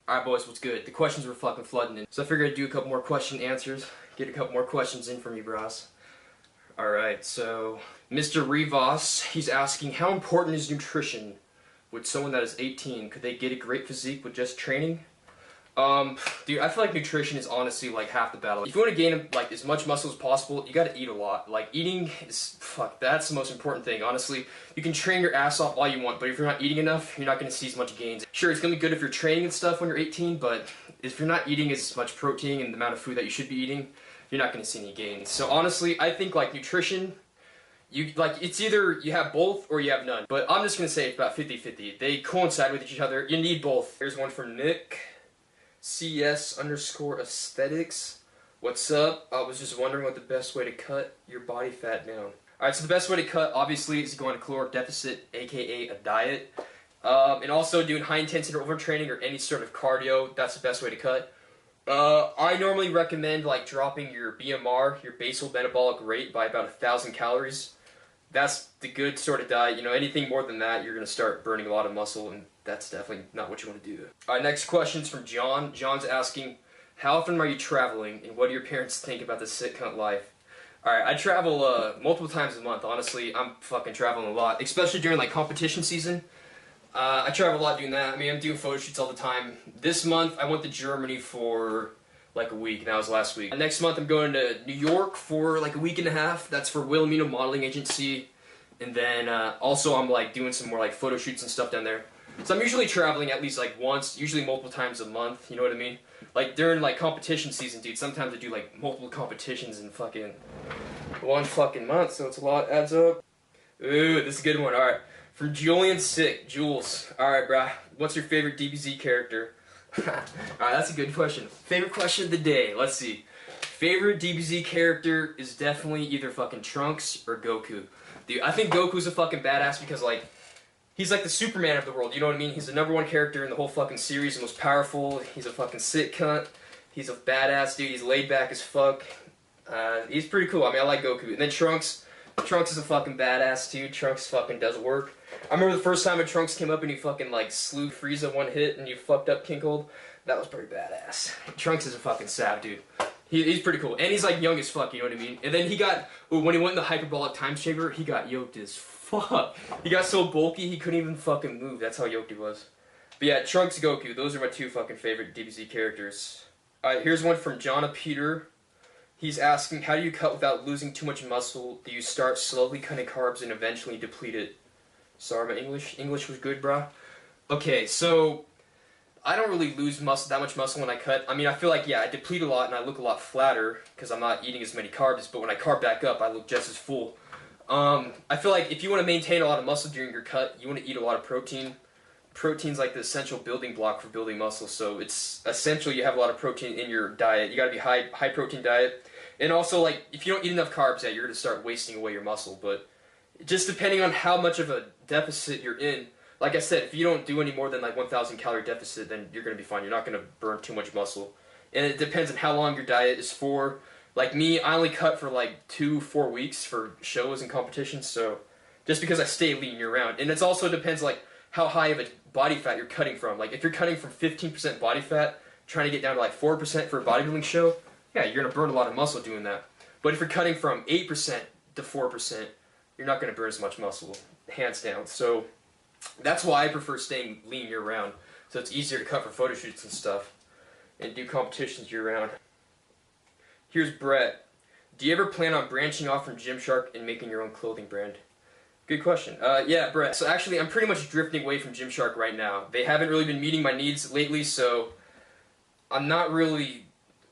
Alright boys, what's good? The questions were fucking flooding in. So I figured I'd do a couple more question answers. Get a couple more questions in from you bros. Alright, so Mr. Rivas, he's asking, how important is nutrition with someone that is 18? Could they get a great physique with just training? Dude, I feel like nutrition is honestly like half the battle. If you want to gain like as much muscle as possible, you gotta eat a lot. Like eating is, that's the most important thing, honestly. You can train your ass off all you want, but if you're not eating enough, you're not gonna see as much gains. Sure, it's gonna be good if you're training and stuff when you're 18, but if you're not eating as much protein and the amount of food that you should be eating, you're not gonna see any gains. So honestly, I think like nutrition, it's either you have both or you have none. But I'm just gonna say it's about 50-50. They coincide with each other. You need both. Here's one from Nick. CS_aesthetics. What's up? I was just wondering what the best way to cut your body fat down. Alright, so the best way to cut, obviously, is to go on a caloric deficit, aka a diet. And also doing high intensity overtraining or any sort of cardio, that's the best way to cut. I normally recommend like dropping your BMR, your basal metabolic rate, by about 1,000 calories. That's the good sort of diet. You know, anything more than that, you're going to start burning a lot of muscle, and that's definitely not what you want to do. Alright, next question's from John. John's asking, how often are you traveling, and what do your parents think about the sick cunt life? Alright, I travel multiple times a month, honestly. I'm fucking traveling a lot, especially during like competition season. I travel a lot doing that. I mean, I'm doing photo shoots all the time. This month, I went to Germany for like a week, and that was last week. Next month, I'm going to New York for like a week and a half. That's for Wilhelmina Modeling Agency. And then also I'm like doing some more like photo shoots and stuff down there. So I'm usually traveling at least like once, usually multiple times a month, you know what I mean? Like during like competition season, dude, sometimes I do like multiple competitions in fucking one fucking month, so it's a lot, adds up. Ooh, this is a good one, alright. From Julian Sick, Jules. Alright, brah, what's your favorite DBZ character? Alright, that's a good question. Favorite question of the day, let's see. Favorite DBZ character is definitely either fucking Trunks or Goku. Dude, I think Goku's a fucking badass because, like, he's like the Superman of the world, you know what I mean? He's the #1 character in the whole fucking series, the most powerful, he's a fucking sick cunt, he's a badass dude, he's laid back as fuck. He's pretty cool, I mean, I like Goku. And then Trunks is a fucking badass dude, Trunks fucking does work. I remember the first time when Trunks came up and he fucking, like, slew Frieza one hit and you fucked up King Cold. That was pretty badass. Trunks is a fucking sav, dude. He's pretty cool. And he's like young as fuck, you know what I mean? And then he got, when he went in the hyperbolic time chamber, he got yoked as fuck. He got so bulky he couldn't even fucking move. That's how yoked he was. But yeah, Trunks, Goku, those are my two fucking favorite DBZ characters. Alright, here's one from Jonna Peter. He's asking, how do you cut without losing too much muscle? Do you start slowly cutting carbs and eventually deplete it? Sorry, my English was good, brah. Okay, so I don't really lose that much muscle when I cut. I mean, I feel like, yeah, I deplete a lot and I look a lot flatter because I'm not eating as many carbs, but when I carb back up, I look just as full. I feel like if you want to maintain a lot of muscle during your cut, you want to eat a lot of protein. Protein's like the essential building block for building muscle, so it's essential you have a lot of protein in your diet. You gotta be high protein diet. And also, like, if you don't eat enough carbs, yeah, you're gonna start wasting away your muscle, but just depending on how much of a deficit you're in, like I said, if you don't do any more than like 1,000 calorie deficit, then you're going to be fine. You're not going to burn too much muscle. And it depends on how long your diet is for. Like me, I only cut for like 2-4 weeks for shows and competitions, so just because I stay lean year round. And it also depends like how high of a body fat you're cutting from. Like if you're cutting from 15% body fat, trying to get down to like 4% for a bodybuilding show, yeah, you're going to burn a lot of muscle doing that. But if you're cutting from 8% to 4%, you're not going to burn as much muscle, hands down. So that's why I prefer staying lean year-round, so it's easier to cut for photo shoots and stuff, and do competitions year-round. Here's Brett. Do you ever plan on branching off from Gymshark and making your own clothing brand? Good question. Yeah, Brett. So actually, I'm pretty much drifting away from Gymshark right now. They haven't really been meeting my needs lately, so I'm not really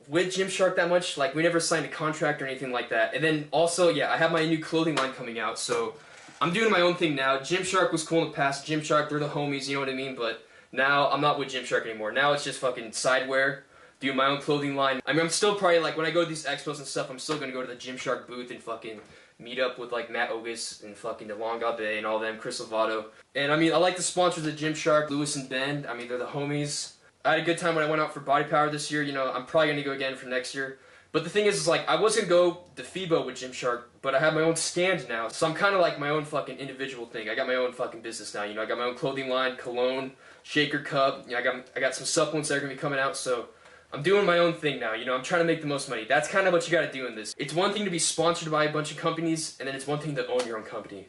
with Gymshark that much. Like, we never signed a contract or anything like that. And then also, yeah, I have my new clothing line coming out, so I'm doing my own thing now. Gymshark was cool in the past. Gymshark, they're the homies, you know what I mean? But now I'm not with Gymshark anymore. Now it's just fucking Sidewear, doing my own clothing line. I mean, I'm still probably, like, when I go to these expos and stuff, I'm still gonna go to the Gymshark booth and fucking meet up with, like, Matt Ogus and fucking DeLong Gabe and all them, Chris Lovato. And, I mean, I like the sponsors of Gymshark, Lewis and Ben. I mean, they're the homies. I had a good time when I went out for Body Power this year. You know, I'm probably gonna go again for next year. But the thing is like, I was gonna go the FIBO with Gymshark, but I have my own stand now, so I'm kind of like my own fucking individual thing. I got my own fucking business now, you know. I got my own clothing line, cologne, shaker cup. You know, I got some supplements that are gonna be coming out, so I'm doing my own thing now. You know, I'm trying to make the most money. That's kind of what you got to do in this. It's one thing to be sponsored by a bunch of companies, and then it's one thing to own your own company.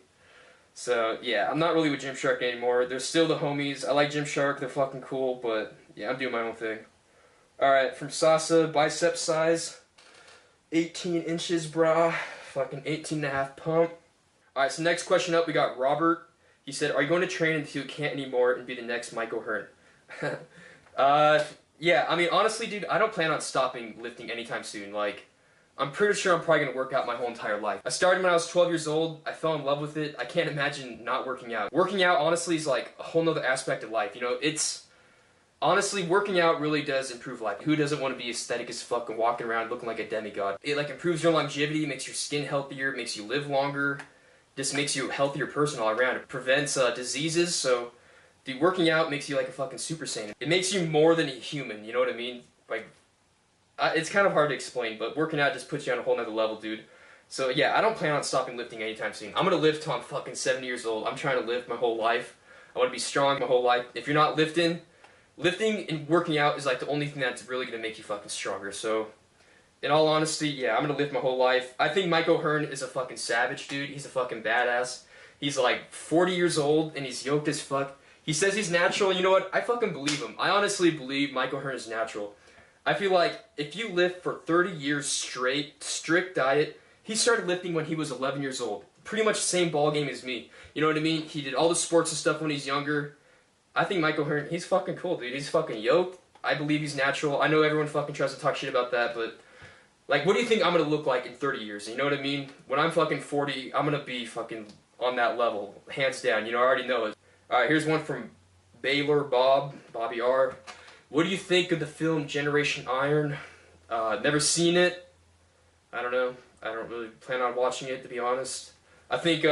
So yeah, I'm not really with Gymshark anymore. They're still the homies. I like Gymshark. They're fucking cool, but yeah, I'm doing my own thing. All right, from Sasa, bicep size. 18 inches, brah. Fucking 18.5 pump. Alright, so next question up, we got Robert. He said, are you going to train until you can't anymore and be the next Michael Hearn? Yeah, I mean, honestly, dude, I don't plan on stopping lifting anytime soon. Like, I'm pretty sure I'm probably going to work out my whole entire life. I started when I was 12 years old. I fell in love with it. I can't imagine not working out. Working out, honestly, is like a whole nother aspect of life. You know, honestly, working out really does improve life. Who doesn't want to be aesthetic as fuck and walking around looking like a demigod? It like improves your longevity, makes your skin healthier, makes you live longer, just makes you a healthier person all around. It prevents diseases, so dude, working out makes you like a fucking Super Saiyan. It makes you more than a human, you know what I mean? Like, it's kind of hard to explain, but working out just puts you on a whole nother level, dude. So yeah, I don't plan on stopping lifting anytime soon. I'm gonna live till I'm fucking 70 years old. I'm trying to live my whole life. I want to be strong my whole life. If you're not lifting and working out is like the only thing that's really going to make you fucking stronger. So, in all honesty, yeah, I'm going to live my whole life. I think Michael Hearn is a fucking savage, dude. He's a fucking badass. He's like 40 years old and he's yoked as fuck. He says he's natural. You know what? I fucking believe him. I honestly believe Michael Hearn is natural. I feel like if you lift for 30 years straight, strict diet, he started lifting when he was 11 years old. Pretty much the same ball game as me. You know what I mean? He did all the sports and stuff when he's younger. I think Michael Hearn, he's fucking cool, dude. He's fucking yoked. I believe he's natural. I know everyone fucking tries to talk shit about that, but like, what do you think I'm gonna look like in 30 years? You know what I mean? When I'm fucking 40, I'm gonna be fucking on that level, hands down. You know, I already know it. Alright, here's one from Baylor Bobby R. What do you think of the film Generation Iron? Never seen it. I don't know. I don't really plan on watching it, to be honest. I think,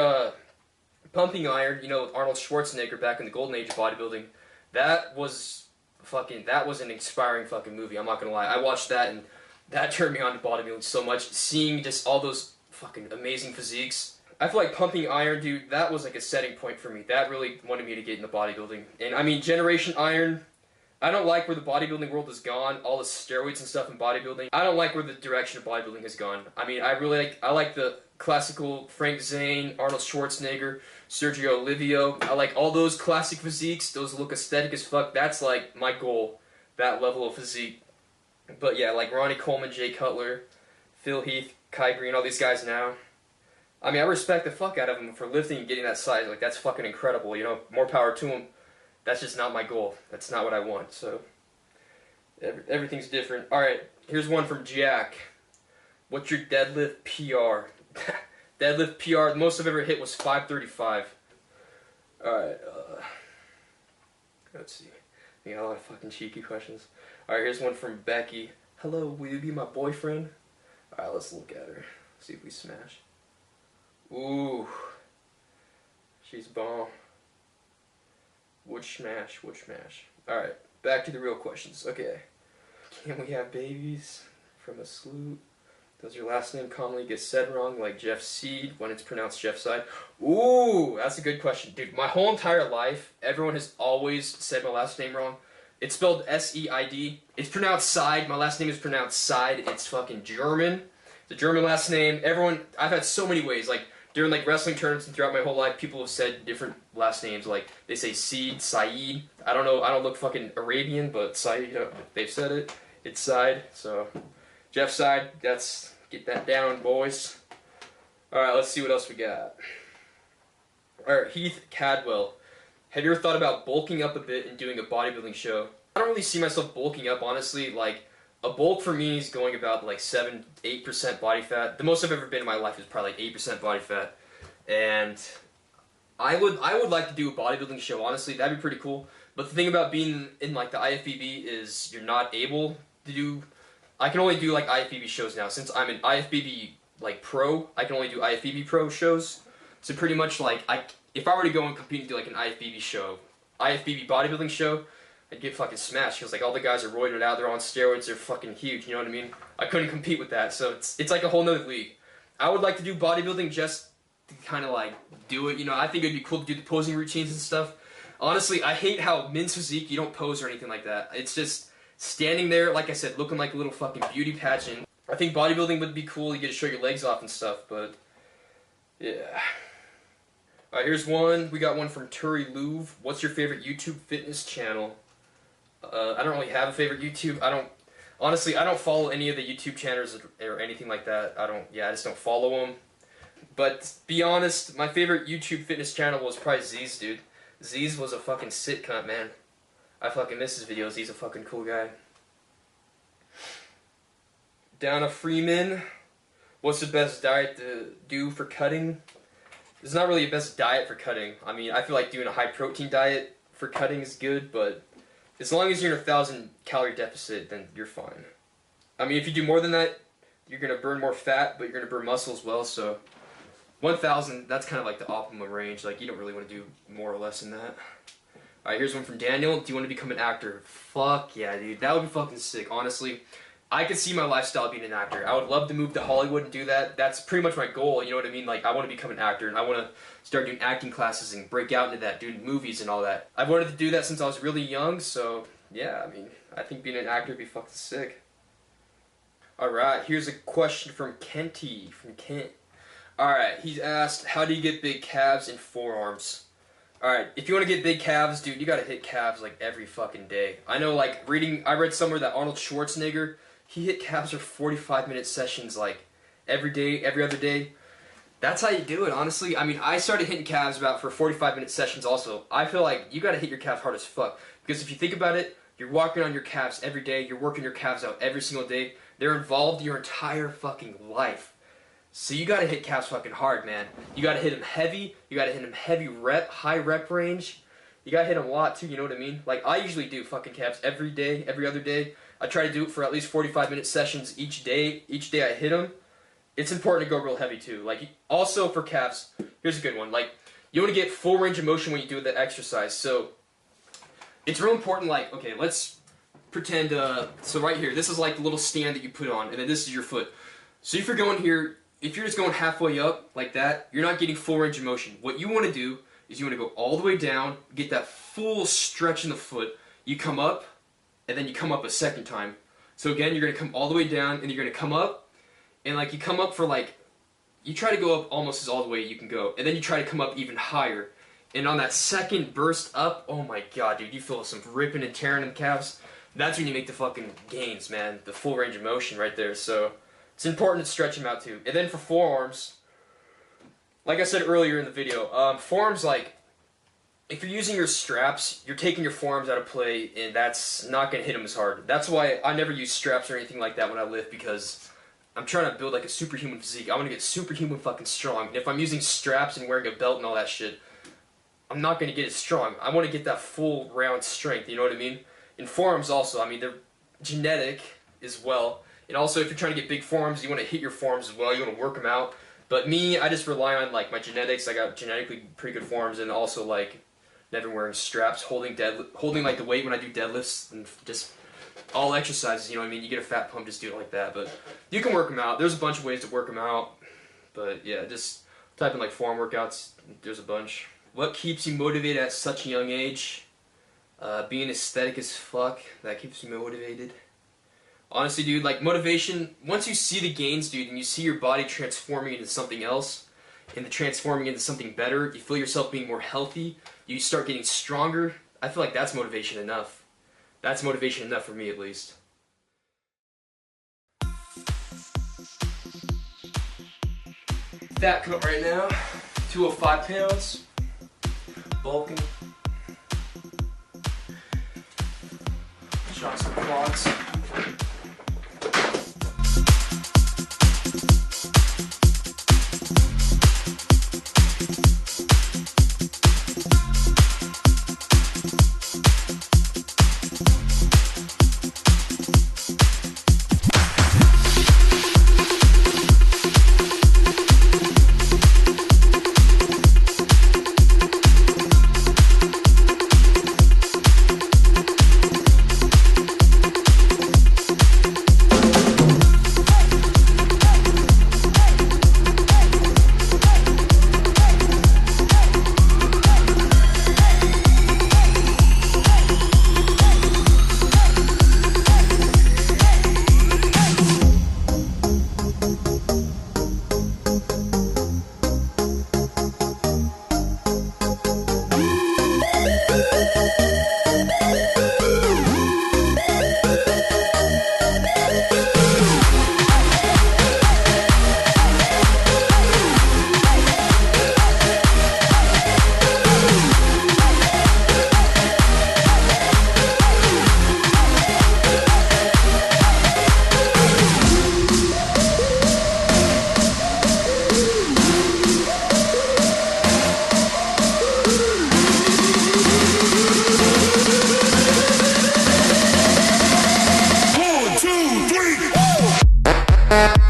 Pumping Iron, you know, with Arnold Schwarzenegger back in the golden age of bodybuilding, that was an inspiring fucking movie, I'm not gonna lie. I watched that and that turned me on to bodybuilding so much, seeing just all those fucking amazing physiques. I feel like Pumping Iron, dude, that was like a setting point for me. That really wanted me to get into bodybuilding. And I mean, Generation Iron, I don't like where the bodybuilding world has gone, all the steroids and stuff in bodybuilding. I don't like where the direction of bodybuilding has gone. I mean, I like the classical Frank Zane, Arnold Schwarzenegger, Sergio Olivio. I like all those classic physiques. Those look aesthetic as fuck. That's like my goal, that level of physique. But yeah, like Ronnie Coleman, Jay Cutler, Phil Heath, Kai Green, all these guys now. I mean, I respect the fuck out of them for lifting and getting that size. Like, that's fucking incredible, you know? More power to them. That's just not my goal. That's not what I want, so everything's different. Alright, here's one from Jack. What's your deadlift PR? Deadlift PR, the most I've ever hit was 535. Alright, let's see. We got a lot of fucking cheeky questions. Alright, here's one from Becky. Hello, will you be my boyfriend? Alright, let's look at her. See if we smash. Ooh. She's bomb. Would smash. Alright, back to the real questions. Okay. Can we have babies from a sloot? Does your last name commonly get said wrong, like Jeff Seid when it's pronounced Jeff Seid? Ooh, that's a good question. Dude, my whole entire life, everyone has always said my last name wrong. It's spelled S-E-I-D. It's pronounced Seid. My last name is pronounced Seid. It's fucking German. It's a German last name. Everyone, I've had so many ways. Like, during like wrestling tournaments and throughout my whole life, people have said different last names. Like, they say Seid, Said. I don't know, I don't look fucking Arabian, but Said, you know, they've said it. It's Seid, so Jeff Seid, get that down, boys. Alright, let's see what else we got. Alright, Heath Cadwell. Have you ever thought about bulking up a bit and doing a bodybuilding show? I don't really see myself bulking up, honestly. Like, a bulk for me is going about like 7-8% body fat. The most I've ever been in my life is probably like 8% body fat. And I would like to do a bodybuilding show, honestly. That'd be pretty cool. But the thing about being in like the IFBB is you're not able to do... I can only do like IFBB shows now. Since I'm an IFBB like pro, I can only do IFBB pro shows. So pretty much like, if I were to go and compete and do like an IFBB show, IFBB bodybuilding show, I'd get fucking smashed. Because like all the guys are roided out, they're on steroids, they're fucking huge. You know what I mean? I couldn't compete with that. So it's like a whole nother league. I would like to do bodybuilding just to kind of like do it. You know, I think it'd be cool to do the posing routines and stuff. Honestly, I hate how men's physique, you don't pose or anything like that. It's just standing there, like I said, looking like a little fucking beauty pageant. I think bodybuilding would be cool. You get to show your legs off and stuff, but yeah. Alright, here's one. We got one from Turi Louv. What's your favorite YouTube fitness channel? I don't really have a favorite YouTube. Honestly, I don't follow any of the YouTube channels or anything like that. I just don't follow them. But to be honest, my favorite YouTube fitness channel was probably Z's, dude. Z's was a fucking sick cunt, man. I fucking miss his videos. He's a fucking cool guy. Donna Freeman. What's the best diet to do for cutting? There's not really a best diet for cutting. I mean, I feel like doing a high protein diet for cutting is good, but as long as you're in a 1,000 calorie deficit, then you're fine. I mean, if you do more than that, you're going to burn more fat, but you're going to burn muscle as well, so 1,000, that's kind of like the optimum range. Like, you don't really want to do more or less than that. Alright, here's one from Daniel. Do you want to become an actor? Fuck yeah, dude. That would be fucking sick. Honestly, I could see my lifestyle being an actor. I would love to move to Hollywood and do that. That's pretty much my goal, you know what I mean? Like, I want to become an actor, and I want to start doing acting classes and break out into that, doing movies and all that. I've wanted to do that since I was really young, so yeah, I mean, I think being an actor would be fucking sick. Alright, here's a question from Kenty, from Kent. Alright, he's asked, how do you get big calves and forearms? Alright, if you want to get big calves, dude, you gotta hit calves like every fucking day. I know, like, I read somewhere that Arnold Schwarzenegger, he hit calves for 45-minute sessions like every day, every other day. That's how you do it, honestly. I mean, I started hitting calves about for 45-minute sessions also. I feel like you gotta hit your calves hard as fuck. Because if you think about it, you're walking on your calves every day, you're working your calves out every single day. They're involved your entire fucking life. So you gotta hit calves fucking hard, man. You gotta hit them heavy, you gotta hit them heavy rep, high rep range. You gotta hit them a lot too, you know what I mean? Like, I usually do fucking calves every day, every other day. I try to do it for at least 45-minute sessions each day. Each day I hit them. It's important to go real heavy too. Like, also for calves, here's a good one. Like, you want to get full range of motion when you do the exercise. So, it's real important, like, okay, let's pretend, so right here, this is like the little stand that you put on, and then this is your foot. So if you're going here, if you're just going halfway up, like that, you're not getting full range of motion. What you want to do is you want to go all the way down, get that full stretch in the foot, you come up, and then you come up a second time. So again, you're going to come all the way down, and you're going to come up, and like you come up for like, you try to go up almost as all the way you can go, and then you try to come up even higher. And on that second burst up, oh my god, dude, you feel some ripping and tearing in the calves. That's when you make the fucking gains, man. The full range of motion right there. So it's important to stretch them out too. And then for forearms, like I said earlier in the video, forearms, like, if you're using your straps, you're taking your forearms out of play, and that's not going to hit them as hard. That's why I never use straps or anything like that when I lift, because I'm trying to build like a superhuman physique. I want to get superhuman fucking strong. And if I'm using straps and wearing a belt and all that shit, I'm not going to get as strong. I want to get that full round strength, you know what I mean? And forearms also, I mean, they're genetic as well. And also, if you're trying to get big forearms, you want to hit your forearms as well. You want to work them out. But me, I just rely on like my genetics. I got genetically pretty good forearms, and also like never wearing straps, holding like the weight when I do deadlifts, and just all exercises. You know what I mean? You get a fat pump, just do it like that. But you can work them out. There's a bunch of ways to work them out. But yeah, just type in like forearm workouts. There's a bunch. What keeps you motivated at such a young age? Being aesthetic as fuck. That keeps me motivated. Honestly, dude, like, motivation, once you see the gains, dude, and you see your body transforming into something else, and transforming into something better, you feel yourself being more healthy, you start getting stronger, I feel like that's motivation enough. That's motivation enough for me, at least. Fat cut right now, 205 pounds, bulking. Shot some quads. Bye.